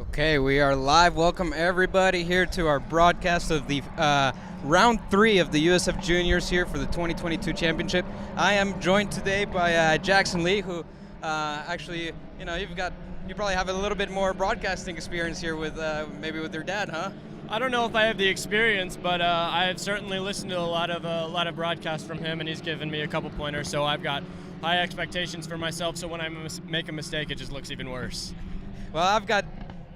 Okay, we are live. Welcome everybody here to our broadcast of the round 3 of the USF Juniors here for the 2022 championship. I am joined today by Jackson Lee, who actually, you probably have a little bit more broadcasting experience here with maybe with your dad, huh? I don't know if I have the experience, but I've certainly listened to a lot of broadcasts from him, and he's given me a couple pointers. So I've got high expectations for myself. So when I make a mistake, it just looks even worse. Well, I've got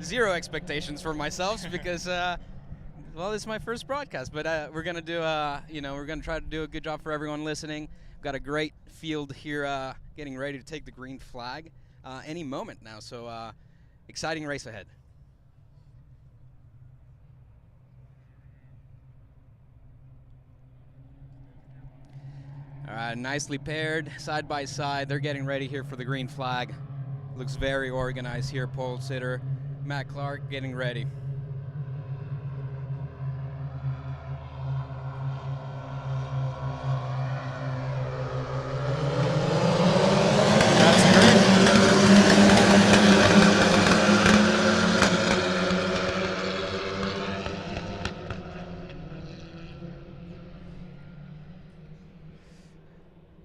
zero expectations for myself because, well, this is my first broadcast. But we're gonna do, we're gonna try to do a good job for everyone listening. We've got a great field here, getting ready to take the green flag any moment now. So exciting race ahead. All right, nicely paired, side by side. They're getting ready here for the green flag. Looks very organized here. Pole sitter Matt Clark getting ready.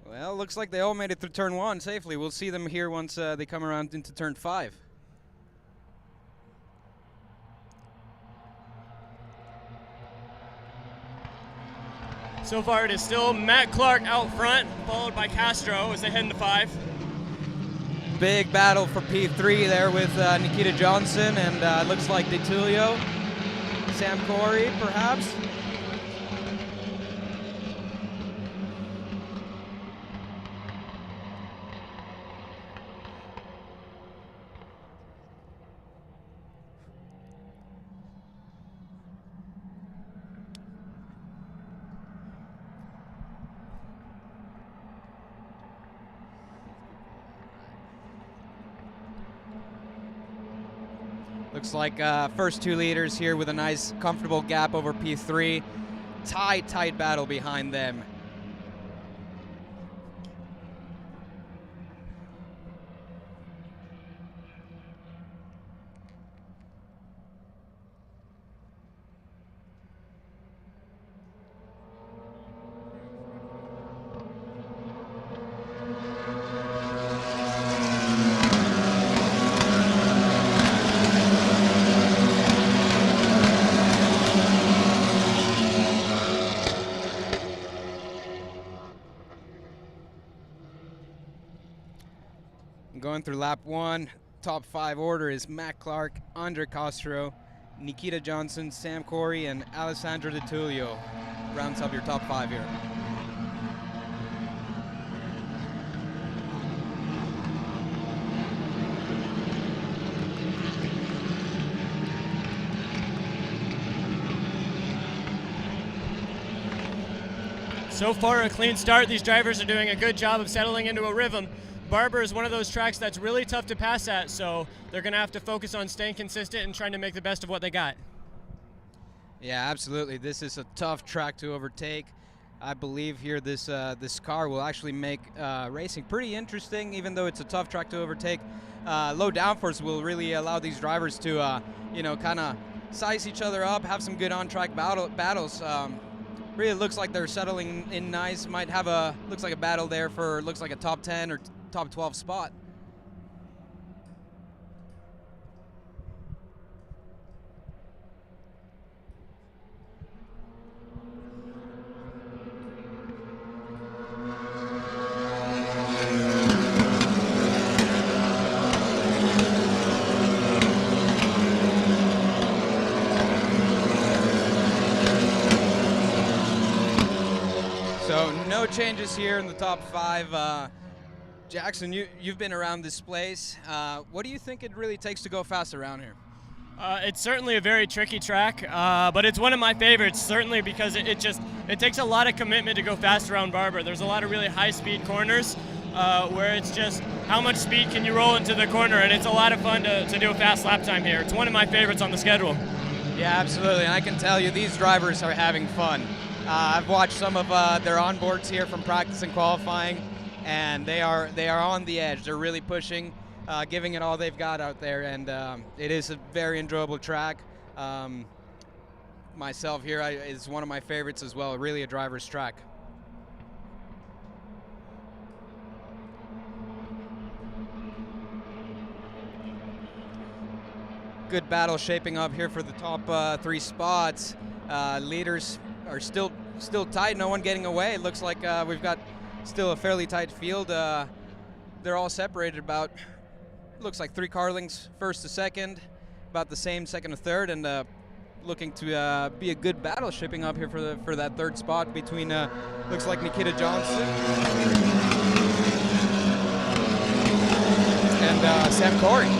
Well, looks like they all made it through turn 1 safely. We'll see them here once they come around into turn 5. So far, it is still Matt Clark out front, followed by Castro as they head into 5. Big battle for P3 there with Nikita Johnson and looks like DeTulio, Sam Corey, perhaps. Looks like first 2 leaders here with a nice, comfortable gap over P3. Tight battle behind them. Going through lap 1, top 5 order is Matt Clark, Andre Castro, Nikita Johnson, Sam Corey, and Alessandro DeTulio. Rounds up your top 5 here. So far, a clean start. These drivers are doing a good job of settling into a rhythm. Barber is one of those tracks that's really tough to pass at, so they're going to have to focus on staying consistent and trying to make the best of what they got. Yeah, absolutely. This is a tough track to overtake. I believe here this car will actually make racing pretty interesting, even though it's a tough track to overtake. Low downforce will really allow these drivers to, kind of size each other up, have some good on-track battles. Really looks like they're settling in nice. Might have looks like a battle there for, looks like a top 10 or top 12 spot. So no changes here in the top 5. Jackson, you've been around this place. What do you think it really takes to go fast around here? It's certainly a very tricky track, but it's one of my favorites, certainly because it takes a lot of commitment to go fast around Barber. There's a lot of really high-speed corners where it's just how much speed can you roll into the corner, and it's a lot of fun to do a fast lap time here. It's one of my favorites on the schedule. Yeah, absolutely, and I can tell you these drivers are having fun. I've watched some of their onboards here from practice and qualifying, and they are on the edge. They're really pushing. giving it all they've got out there, and it is a very enjoyable track. Myself here is one of my favorites as well, really a driver's track. Good battle shaping up here for the top 3 spots. Leaders are still tight, no one getting away. It looks like we've got still a fairly tight field. They're all separated about, looks like 3 car lengths first to second, about the same second to third, and looking to be a good battle shaping up here for that 3rd spot between looks like Nikita Johnson and Sam Corey.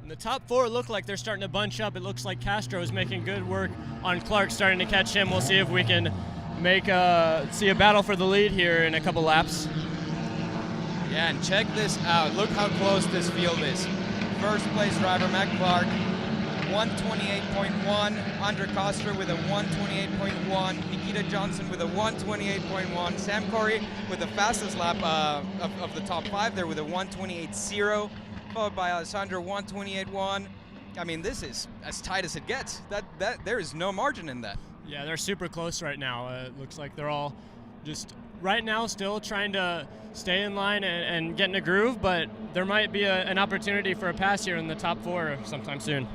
The top 4 look like they're starting to bunch up. It looks like Castro is making good work on Clark, starting to catch him. We'll see if we can see a battle for the lead here in a couple laps. Yeah, and check this out. Look how close this field is. First place driver, Matt Clark, 128.1. Andre Koster with a 128.1. Nikita Johnson with a 128.1. Sam Corey with the fastest lap of the top 5 there with a 128.0. Followed by Alessandro 128.1. I mean, this is as tight as it gets. That there is no margin in that. Yeah, they're super close right now. It looks like they're all just right now still trying to stay in line and get in a groove, but there might be an opportunity for a pass here in the top 4 sometime soon.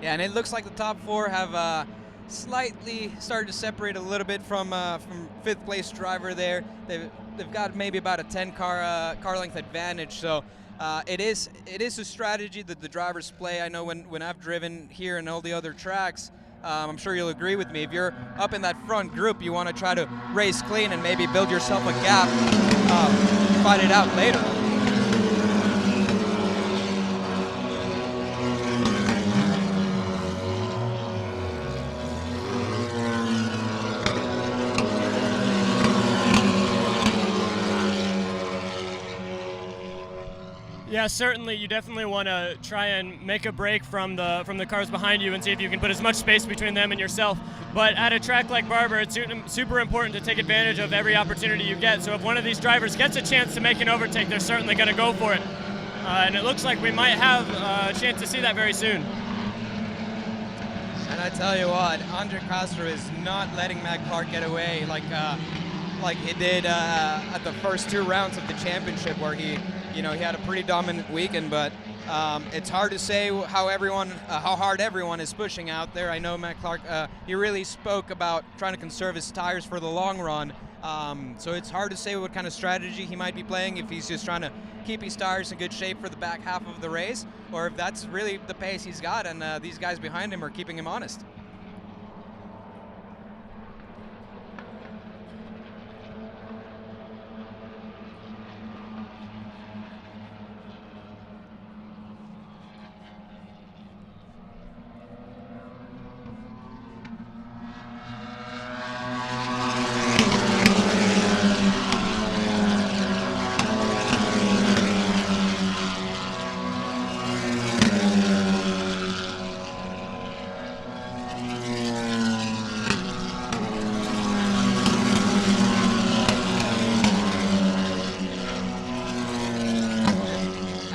Yeah, and it looks like the top 4 have slightly started to separate a little bit from 5th place driver there. They've got maybe about a 10 car length advantage. So. It is a strategy that the drivers play. I know when I've driven here and all the other tracks, I'm sure you'll agree with me. If you're up in that front group, you want to try to race clean and maybe build yourself a gap, fight it out later. Yeah, certainly. You definitely want to try and make a break from the cars behind you and see if you can put as much space between them and yourself. But at a track like Barber, it's super important to take advantage of every opportunity you get. So if one of these drivers gets a chance to make an overtake, they're certainly going to go for it. And it looks like we might have a chance to see that very soon. And I tell you what, Andre Castro is not letting Matt Clark get away like he did at the first 2 rounds of the championship, where he had a pretty dominant weekend. But it's hard to say how hard everyone is pushing out there. I know Matt Clark, he really spoke about trying to conserve his tires for the long run. So it's hard to say what kind of strategy he might be playing, if he's just trying to keep his tires in good shape for the back half of the race, or if that's really the pace he's got and these guys behind him are keeping him honest.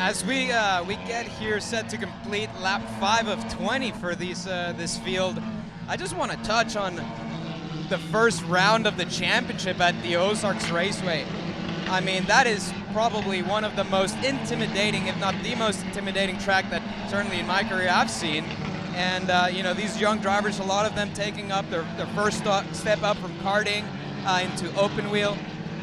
As we get here set to complete lap 5 of 20 for this field, I just want to touch on the first round of the championship at the Ozarks Raceway. I mean, that is probably one of the most intimidating, if not the most intimidating track that certainly in my career I've seen. And these young drivers, a lot of them taking up their first step up from karting into open wheel.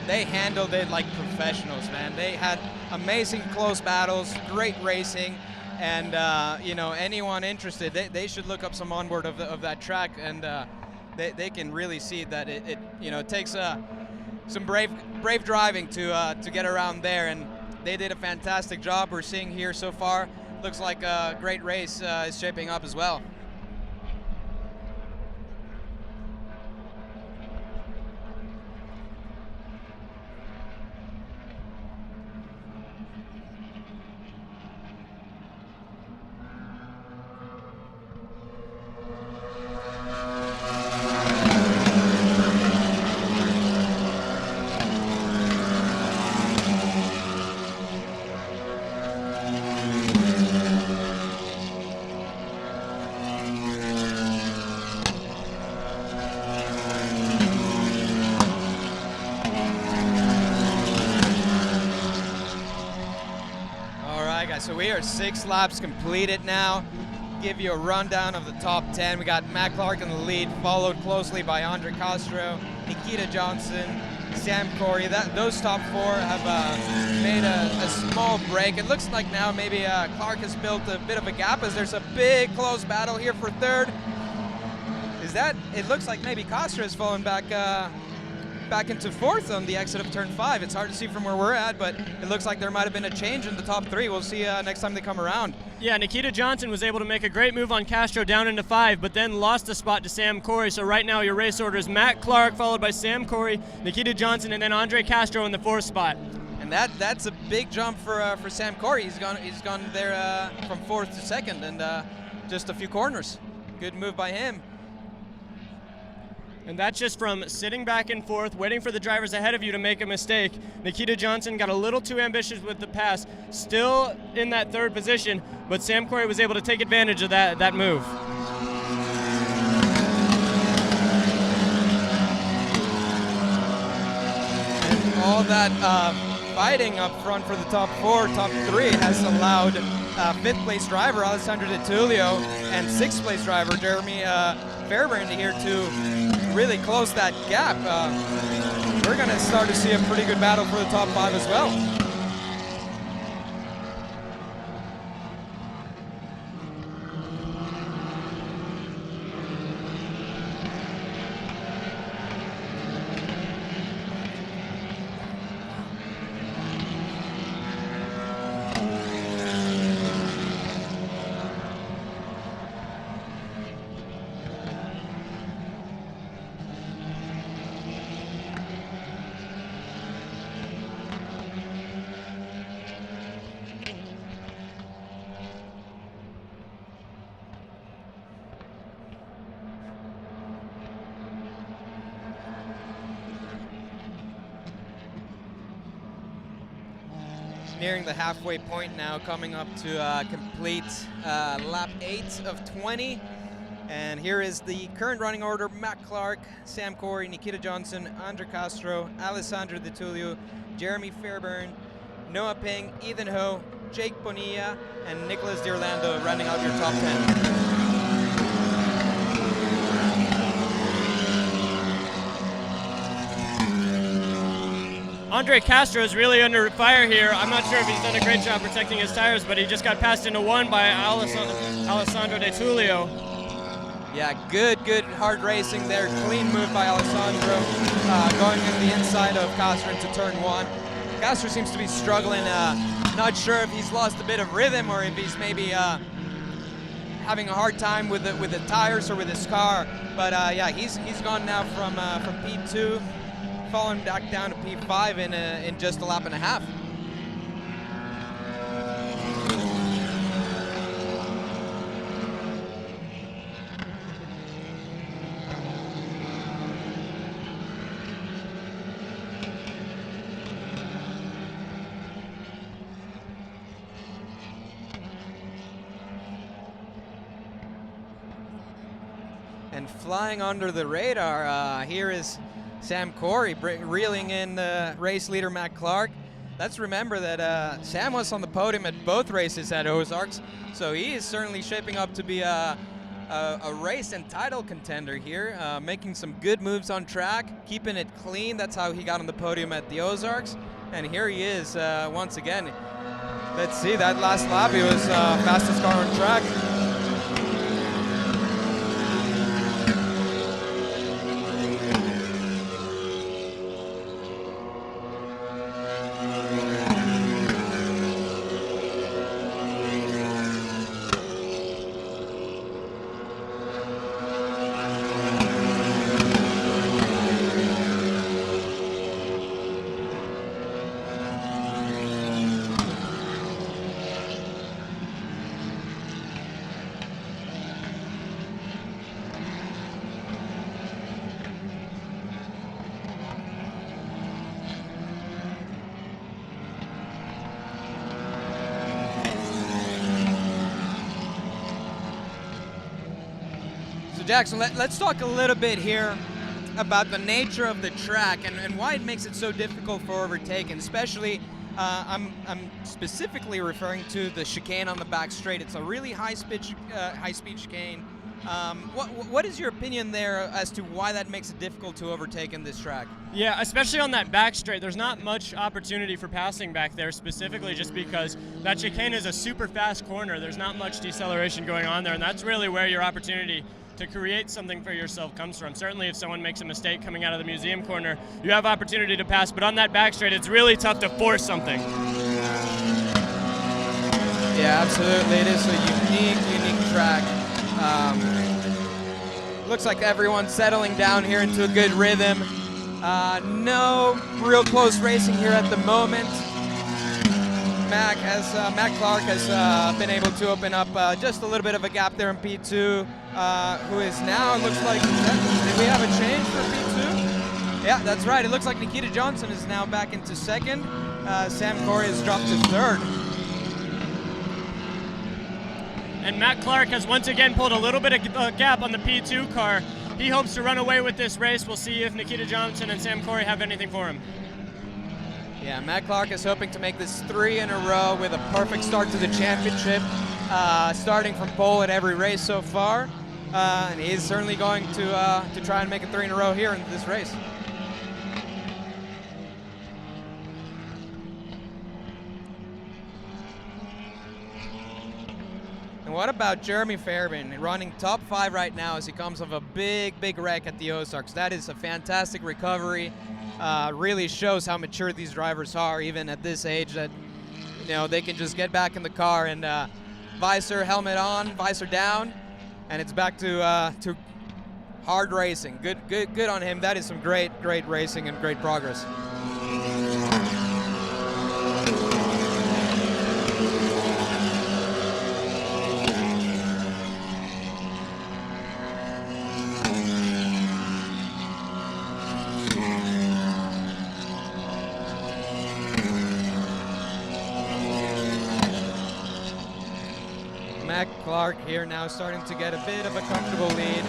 They handled it like professionals, man. They had amazing close battles, great racing, and anyone interested, they should look up some onboard of that track, and they can really see that it takes some brave driving to get around there, and they did a fantastic job. We're seeing here so far, looks like a great race is shaping up as well. 6 laps completed now. Give you a rundown of the top 10. We got Matt Clark in the lead, followed closely by Andre Castro, Nikita Johnson, Sam Corey. Those top 4 have made a small break. It looks like now maybe Clark has built a bit of a gap as there's a big close battle here for third. It looks like maybe Castro has fallen back into 4th on the exit of turn 5. It's hard to see from where we're at, but it looks like there might have been a change in the top 3. We'll see next time they come around. Yeah, Nikita Johnson was able to make a great move on Castro down into 5, but then lost a spot to Sam Corey. So right now your race order is Matt Clark, followed by Sam Corey, Nikita Johnson, and then Andre Castro in the 4th spot. And that's a big jump for Sam Corey. He's gone there from 4th to 2nd, and just a few corners. Good move by him. And that's just from sitting back in 4th, waiting for the drivers ahead of you to make a mistake. Nikita Johnson got a little too ambitious with the pass, still in that 3rd position, but Sam Corey was able to take advantage of that move. And all that fighting up front for the top 4, top 3 has allowed 5th place driver Alessandro De Tullio and 6th place driver Jeremy Fairbairn here to really close that gap. We're going to start to see a pretty good battle for the top 5 as well. Nearing the halfway point now, coming up to complete lap 8 of 20. And here is the current running order: Matt Clark, Sam Corey, Nikita Johnson, Andre Castro, Alessandro De Tullio, Jeremy Fairbairn, Noah Ping, Ethan Ho, Jake Bonilla, and Nicholas D'Orlando rounding out your top 10. Andre Castro is really under fire here. I'm not sure if he's done a great job protecting his tires, but he just got passed into 1 by Alessandro De Tullio. Yeah, good hard racing there. Clean move by Alessandro, going in the inside of Castro into turn 1. Castro seems to be struggling. Not sure if he's lost a bit of rhythm or if he's maybe having a hard time with the tires or with his car. But yeah, he's gone now from P2. Falling back down to P5 in just a lap and a half. And flying under the radar, here is Sam Corey reeling in race leader Matt Clark. Let's remember that Sam was on the podium at both races at Ozarks, so he is certainly shaping up to be a race and title contender here, making some good moves on track, keeping it clean. That's how he got on the podium at the Ozarks, and here he is once again. Let's see, that last lap he was fastest car on track. Jackson, let's talk a little bit here about the nature of the track and why it makes it so difficult for overtaking, especially I'm specifically referring to the chicane on the back straight. It's a really high-speed chicane. What is your opinion there as to why that makes it difficult to overtake in this track? Yeah, especially on that back straight, there's not much opportunity for passing back there, specifically just because that chicane is a super fast corner. There's not much deceleration going on there, and that's really where your opportunity to create something for yourself comes from. Certainly if someone makes a mistake coming out of the museum corner, you have opportunity to pass, but on that back straight, it's really tough to force something. Yeah, absolutely. It is a unique track. Looks like everyone's settling down here into a good rhythm. No real close racing here at the moment. Mac Clark has been able to open up just a little bit of a gap there in P2, who is now, it looks like, did we have a change for P2? Yeah, that's right. It looks like Nikita Johnson is now back into second. Sam Corey has dropped to third. And Matt Clark has once again pulled a little bit of a gap on the P2 car. He hopes to run away with this race. We'll see if Nikita Johnson and Sam Corey have anything for him. Yeah, Matt Clark is hoping to make this 3 in a row with a perfect start to the championship, starting from pole at every race so far. And he's certainly going to try and make it 3 in a row here in this race. And what about Jeremy Fairbairn, running top 5 right now as he comes off a big wreck at the Ozarks? That is a fantastic recovery. Really shows how mature these drivers are, even at this age, that they can just get back in the car and visor, helmet on, visor down, and it's back to hard racing. Good on him. That is some great racing and great progress. Mac Clark here now starting to get a bit of a comfortable lead.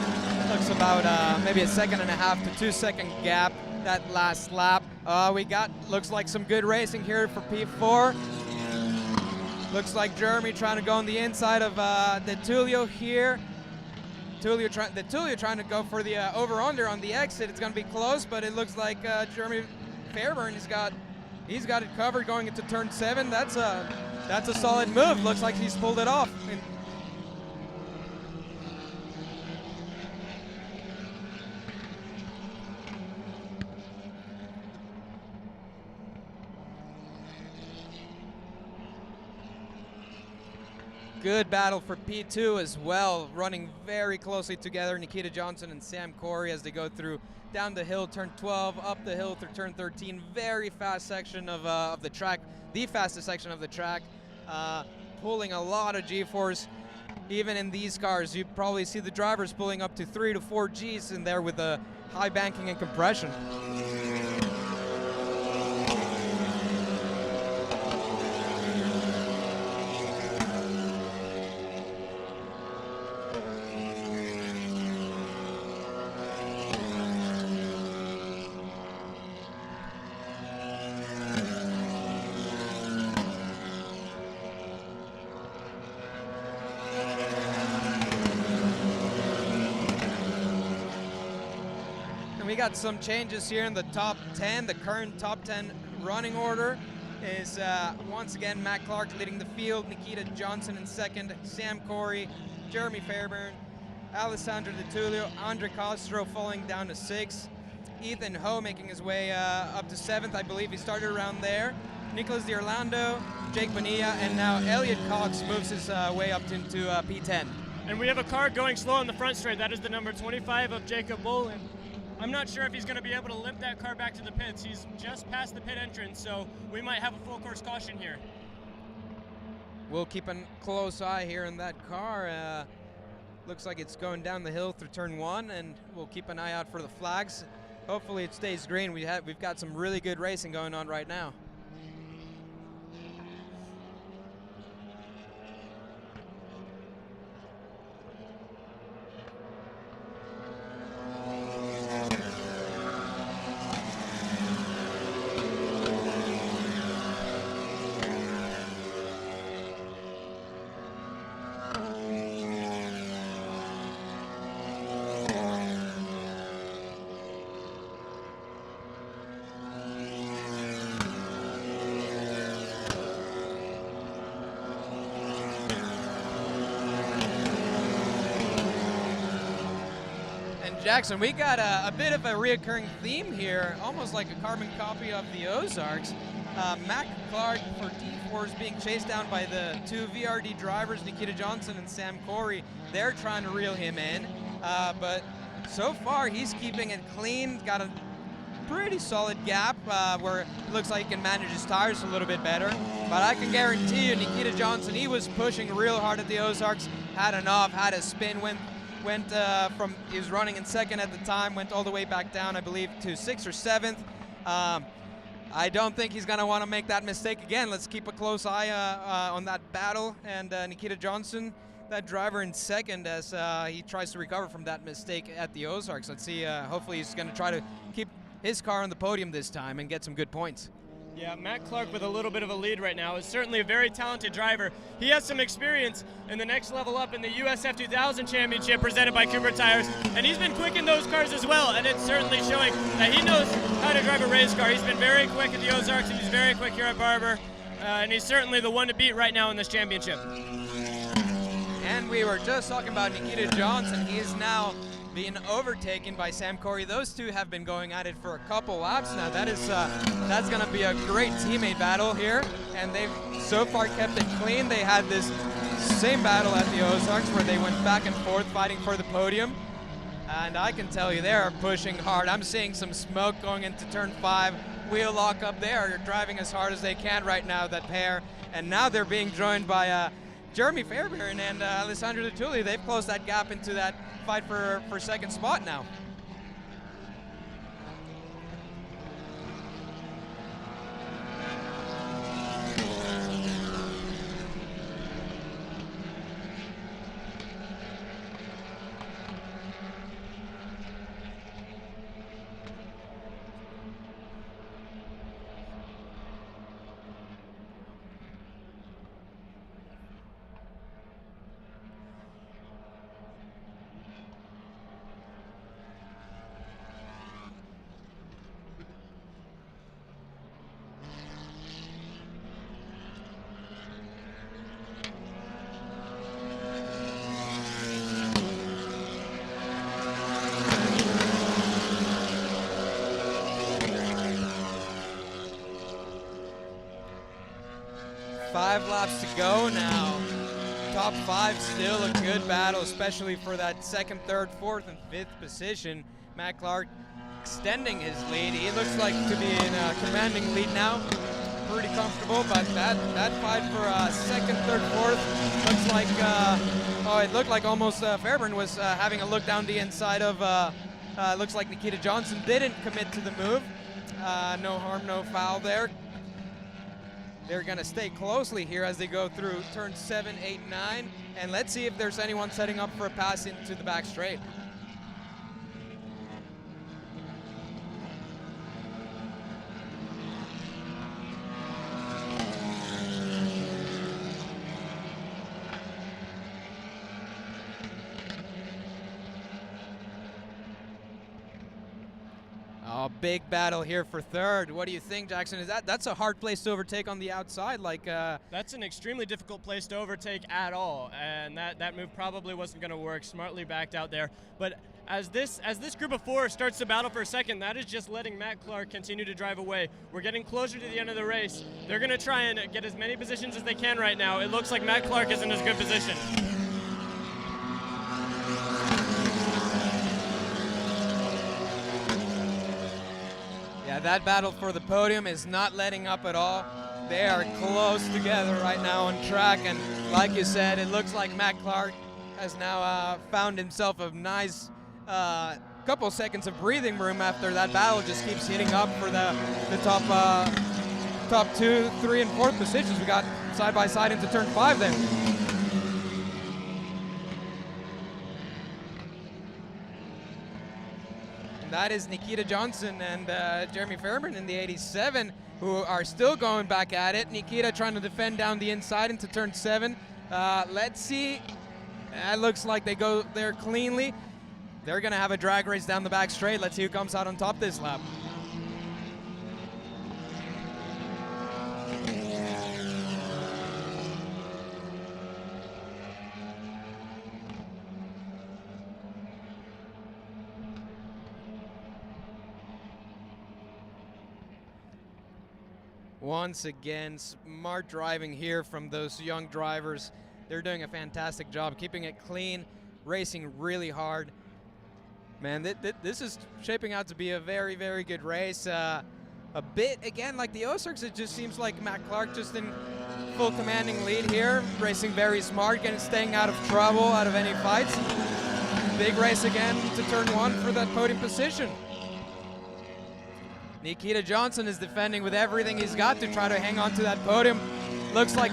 Looks about maybe a 1.5 to 2 second gap that last lap. Looks like some good racing here for P4. Looks like Jeremy trying to go on the inside of DeTulio here. DeTulio trying to go for the over-under on the exit. It's going to be close, but it looks like Jeremy Fairbairn, he's got it covered going into turn 7. That's a solid move. Looks like he's pulled it off. Good battle for P2 as well, running very closely together. Nikita Johnson and Sam Corey as they go through down the hill, turn 12, up the hill through turn 13. Very fast section of the track, the fastest section of the track. Pulling a lot of G-force. Even in these cars, you probably see the drivers pulling up to 3 to 4 Gs in there with the high banking and compression. We got some changes here in the top 10. The current top 10 running order is once again Matt Clark leading the field, Nikita Johnson in second, Sam Corey, Jeremy Fairbairn, Alessandro DeTulio, Andre Castro falling down to 6th, Ethan Ho making his way up to 7th. I believe he started around there. Nicholas D'Orlando, Jake Bonilla, and now Elliot Cox moves his way up into P10. And we have a car going slow on the front straight. That is the number 25 of Jacob Bolin. I'm not sure if he's going to be able to limp that car back to the pits. He's just past the pit entrance, so we might have a full course caution here. We'll keep a close eye here in that car. Looks like it's going down the hill through turn 1, and we'll keep an eye out for the flags. Hopefully it stays green. We've got some really good racing going on right now. And Jackson, we got a bit of a reoccurring theme here, almost like a carbon copy of the Ozarks. Mac Clark for D4 is being chased down by the two VRD drivers, Nikita Johnson and Sam Corey. They're trying to reel him in, but so far he's keeping it clean. Got a pretty solid gap where it looks like he can manage his tires a little bit better. But I can guarantee you, Nikita Johnson, he was pushing real hard at the Ozarks, had enough, had a spin, went from, he was running in second at the time, went all the way back down, I believe, to 6th or 7th. I don't think he's going to want to make that mistake again. Let's keep a close eye on that battle. And Nikita Johnson, that driver in second, as he tries to recover from that mistake at the Ozarks. Let's see, hopefully he's going to try to keep his car on the podium this time and get some good points. Yeah, Matt Clark with a little bit of a lead right now is certainly a very talented driver. He has some experience in the next level up in the USF 2000 Championship presented by Cooper Tires, and he's been quick in those cars as well, and it's certainly showing that he knows how to drive a race car. He's been very quick at the Ozarks, and he's very quick here at Barber, and he's certainly the one to beat right now in this championship. And we were just talking about Nikita Johnson. He is now being overtaken by Sam Corey. Those two have been going at it for a couple laps now. That's going to be a great teammate battle here, and they've so far kept it clean. They had this same battle at the Ozarks where they went back and forth fighting for the podium, and I can tell you they are pushing hard. I'm seeing some smoke going into turn 5. Wheel lock up there. They're driving as hard as they can right now, that pair, and now they're being joined by Jeremy Fairbairn and Alessandro Tulli. They've closed that gap into that fight for second spot now. Five laps to go now. Top 5 still a good battle, especially for that second, third, fourth, and fifth position. Matt Clark extending his lead. He looks like to be in a commanding lead now. Pretty comfortable, but that fight for second, third, fourth looks like, it looked like almost Fairbairn was having a look down the inside of, looks like Nikita Johnson didn't commit to the move. No harm, no foul there. They're going to stay closely here as they go through turn 7, 8, 9. And let's see if there's anyone setting up for a pass into the back straight. Oh, big battle here for third. What do you think, Jackson? That's a hard place to overtake on the outside? That's an extremely difficult place to overtake at all, and that move probably wasn't going to work. Smartly backed out there. But as this group of 4 starts to battle for a second, that is just letting Matt Clark continue to drive away. We're getting closer to the end of the race. They're going to try and get as many positions as they can right now. It looks like Matt Clark is in as good position. Yeah, that battle for the podium is not letting up at all. They are close together right now on track, and like you said, it looks like Matt Clark has now found himself a nice couple seconds of breathing room after that battle just keeps hitting up for the top 2, 3, and 4th positions. We got side by side into turn 5 then. That is Nikita Johnson and Jeremy Fairbairn in the 87, who are still going back at it. Nikita trying to defend down the inside into turn 7. Let's see. It looks like they go there cleanly. They're going to have a drag race down the back straight. Let's see who comes out on top this lap. Once again, smart driving here from those young drivers. They're doing a fantastic job keeping it clean, racing really hard. Man, this is shaping out to be a very, very good race. A bit, again, like the Ozarks, it just seems like Matt Clark just in full commanding lead here, racing very smart, staying out of trouble, out of any fights. Big race again to turn 1 for that podium position. Nikita Johnson is defending with everything he's got to try to hang on to that podium. Looks like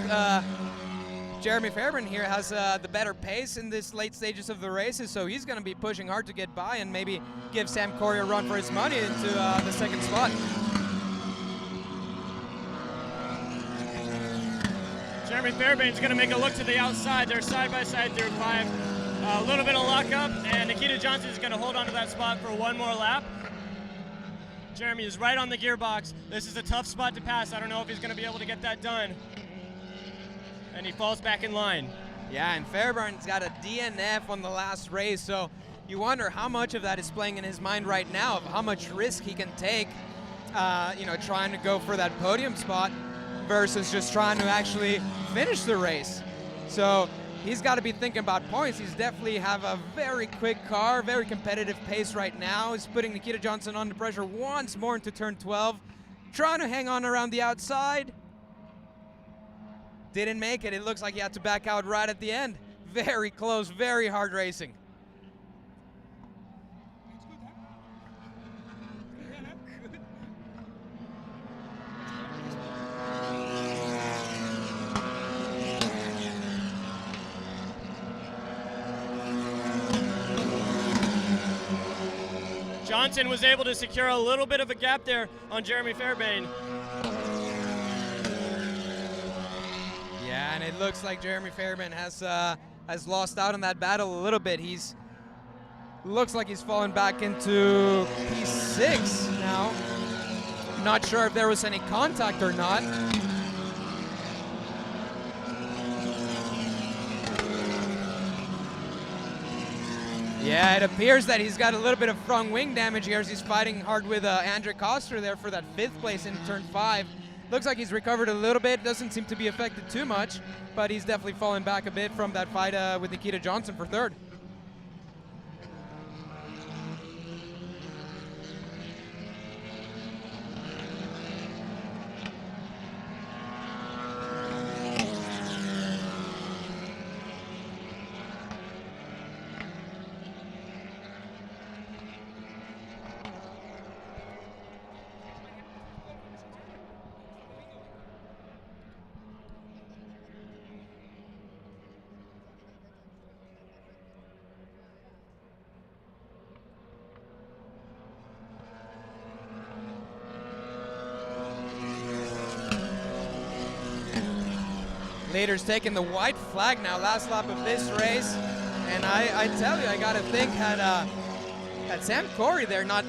Jeremy Fairbairn here has the better pace in this late stages of the races, so he's going to be pushing hard to get by and maybe give Sam Corey a run for his money into the second spot. Jeremy Fairbairn's going to make a look to the outside. They're side by side through 5. A little bit of lockup, and Nikita Johnson is going to hold on to that spot for one more lap. Jeremy is right on the gearbox. This is a tough spot to pass. I don't know if he's going to be able to get that done. And he falls back in line. Yeah, and Fairbairn's got a DNF on the last race, so you wonder how much of that is playing in his mind right now, of how much risk he can take, trying to go for that podium spot versus just trying to actually finish the race. So he's got to be thinking about points. He's definitely have a very quick car, very competitive pace right now. He's putting Nikita Johnson under pressure once more into turn 12, trying to hang on around the outside. Didn't make it. It looks like he had to back out right at the end. Very close, very hard racing. Johnson was able to secure a little bit of a gap there on Jeremy Fairbairn. Yeah, and it looks like Jeremy Fairbairn has lost out on that battle a little bit. Looks like he's fallen back into P6 now. Not sure if there was any contact or not. Yeah, it appears that he's got a little bit of front wing damage here as he's fighting hard with Andre Koster there for that 5th place in turn 5. Looks like he's recovered a little bit, doesn't seem to be affected too much, but he's definitely fallen back a bit from that fight with Nikita Johnson for 3rd. Leader's taking the white flag now, last lap of this race. And I tell you, I gotta think, had Sam Corey there not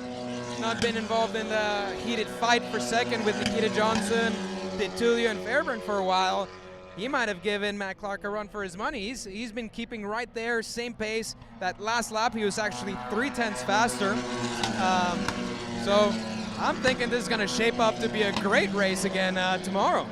been involved in the heated fight for 2nd with Nikita Johnson, DeTulio, and Fairbairn for a while, he might have given Matt Clark a run for his money. He's been keeping right there, same pace. That last lap, he was actually 0.3 faster. So I'm thinking this is gonna shape up to be a great race again tomorrow.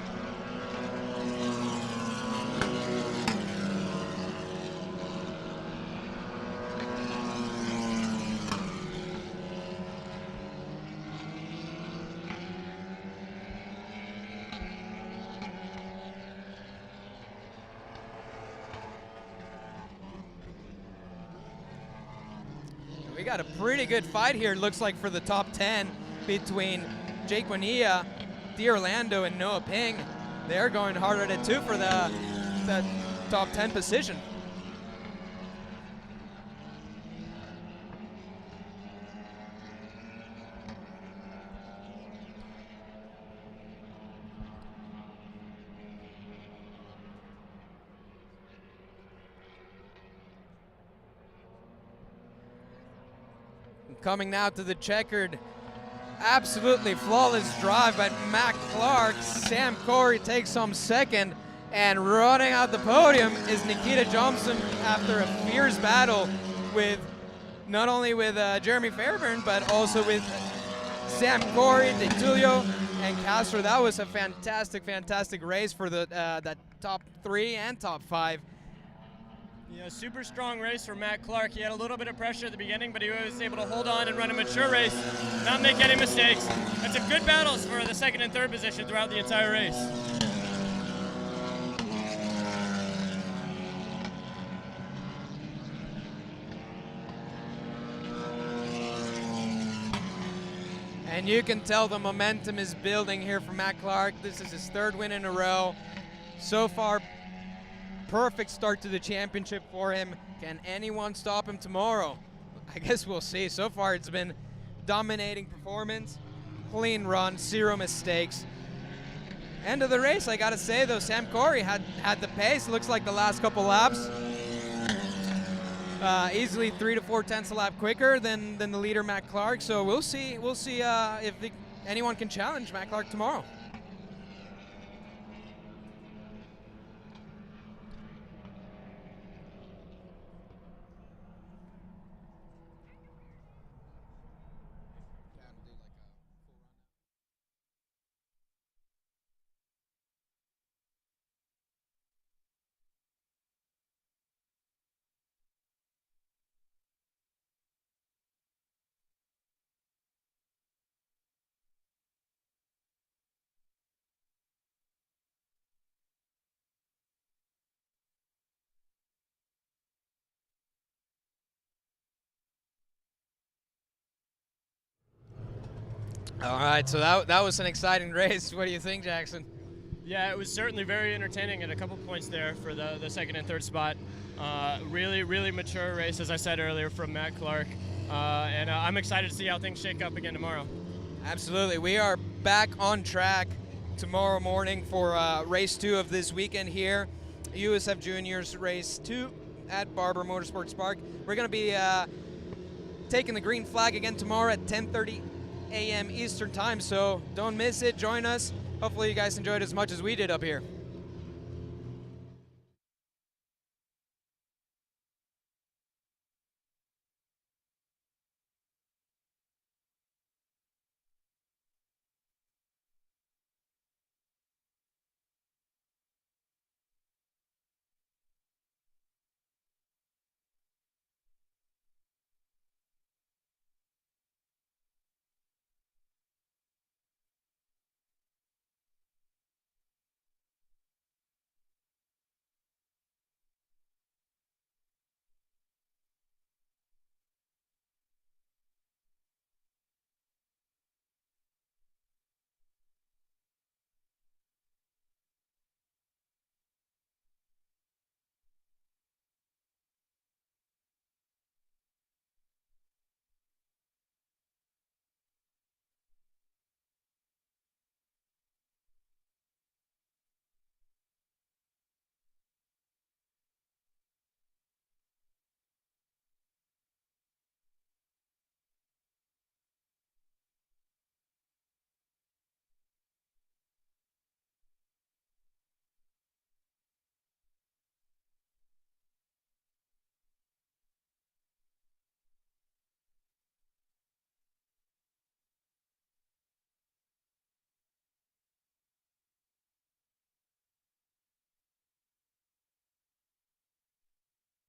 We got a pretty good fight here, it looks like, for the top 10 between Jake Bonilla, D'Orlando, and Noah Ping. They're going hard at it too for the top 10 position. Coming now to the checkered, absolutely flawless drive by Matt Clark. Sam Corey takes home 2nd, and running out the podium is Nikita Johnson after a fierce battle with not only with Jeremy Fairbairn, but also with Sam Corey, DeTulio, and Castro. That was a fantastic race for the that top 3 and top 5. Yeah, super strong race for Matt Clark. He had a little bit of pressure at the beginning, but he was able to hold on and run a mature race, not make any mistakes. That's a good battles for the 2nd and 3rd position throughout the entire race. And you can tell the momentum is building here for Matt Clark. This is his 3rd win in a row. So far, perfect start to the championship for him. Can anyone stop him tomorrow? I guess we'll see. So far, it's been dominating performance, clean run, 0 mistakes. End of the race, I gotta say though, Sam Corey had the pace. Looks like the last couple laps. Easily 3 to 4 tenths a lap quicker than the leader Matt Clark. So we'll see if anyone can challenge Matt Clark tomorrow. All right, so that was an exciting race. What do you think, Jackson? Yeah, it was certainly very entertaining at a couple points there for the 2nd and 3rd spot. Really mature race, as I said earlier, from Matt Clark. And I'm excited to see how things shake up again tomorrow. Absolutely. We are back on track tomorrow morning for race 2 of this weekend here, USF Juniors race 2 at Barber Motorsports Park. We're going to be taking the green flag again tomorrow at 10:30 a.m. Eastern time, so don't miss it. Join us. Hopefully you guys enjoyed it as much as we did up here.